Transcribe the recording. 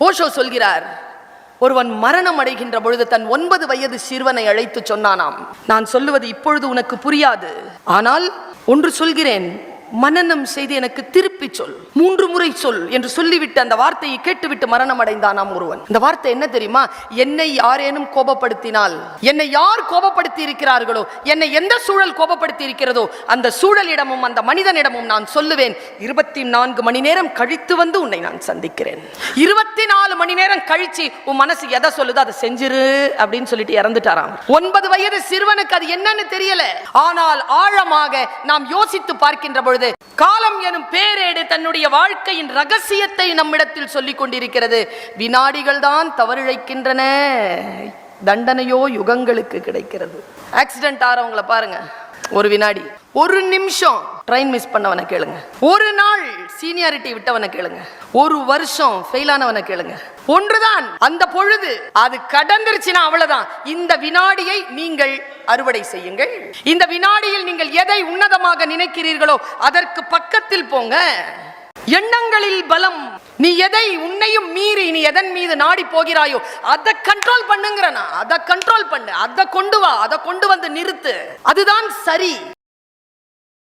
ஓஷோ சொல்கிறார், ஒருவன் மரணம் அடைகின்ற பொழுது தன் 9 வயது சிறுவனை அழைத்து சொன்னானாம், நான் சொல்லுவது இப்பொழுது உனக்கு புரியாது, ஆனால் ஒன்று சொல்கிறேன், மனனம் செய்து எனக்கு திருப்பி சொல், 3 முறை சொல் என்று சொல்லிவிட்டு அந்த வார்த்தையை கேட்டுவிட்டு மரணம் அடைந்தானாம் ஒருவன். இந்த வார்த்தை என்ன தெரியுமா? என்னை யாரேனும் கோபப்படுத்தினால், என்னை யார் கோபப்படுத்தி இருக்கிறார்களோ, என்னை எந்த சூழல் கோபப்படுத்தி இருக்கிறதோ அந்த சூழலிடமும் அந்த மனிதனிடமும் நான் சொல்லுவேன், 24 மணி நேரம் கழித்து வந்து உன்னை நான் சந்திக்கிறேன். 24 மணி நேரம் கழிச்சு உன் மனசு எதை சொல்லுதோ அதை செஞ்சிரு அப்படின்னு சொல்லிட்டு இறந்துட்டாராம். 9 வயது சிறுவனுக்கு அது என்னன்னு தெரியல. ஆனால் ஆழமாக நாம் யோசித்து பார்க்கின்ற பொழுது காலம் எனும் பேரேடு தன்னுடைய வாழ்க்கையின் ரகசியத்தை நம்மிடத்தில் சொல்லிக் கொண்டிருக்கிறது. வினாடிகள் தான் தவறிழைக்கின்றன, தண்டனையோ யுகங்களுக்கு கிடைக்கிறது. ஆக்சிடென்ட் ஆறவங்கள பாருங்க, ஒரு வினாடி, ஒரு நிமிஷம் ட்ரெயின் மிஸ் பண்ணவனை கேளுங்க, ஒரு நாள் சீனியாரிட்டி விட்டவனை கேளுங்க, ஒரு வருஷம் ஃபெயில் ஆனவனை கேளுங்க, ஒன்றுதான். அந்த பொழுது அது கடந்துருச்சுன்னா அவ்வளவுதான். இந்த வினாடியை நீங்கள் அறுவடை செய்யுங்கள். இந்த வினாடியில் நீங்கள் எதை உன்னதமாக நினைக்கிறீர்களோ அதற்கு பக்கத்தில் போங்க. எண்ணங்களில் பலம். நீ எதை உன்னையும் மீறி நீ எதன் மீது நாடி போகிறாயோ அதை கண்ட்ரோல் பண்ணுங்கிறனா, அதை கண்ட்ரோல் பண்ணு, அதை கொண்டு வா, அதை கொண்டு வந்து நிறுத்து. அதுதான் சரி.